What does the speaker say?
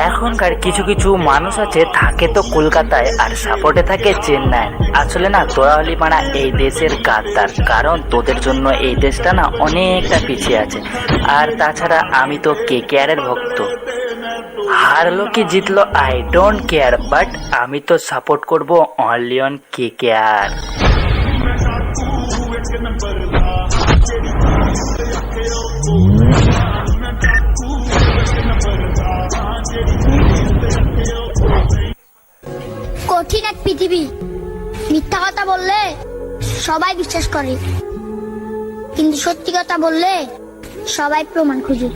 এখনকার কিছু কিছু মানুষ আছে থাকে তো কলকাতায় আর সাপোর্টে থাকে চেন্নাই। আসলে না তোরা হলি মানা এই দেশের গাদ্দার, কারণ তোদের জন্য এই দেশটা না অনেকটা পিছিয়ে আছে। আর তাছাড়া আমি তো KKR এর ভক্ত। হারলো কি জিতলো আই ডোন্ট কেয়ার, বাট আমি তো সাপোর্ট করব অনলি অন KKR। কঠিন এক পৃথিবী, মিথ্যা কথা বললে সবাই বিশ্বাস করে, কিন্তু সত্যি কথা বললে সবাই প্রমাণ খুঁজে।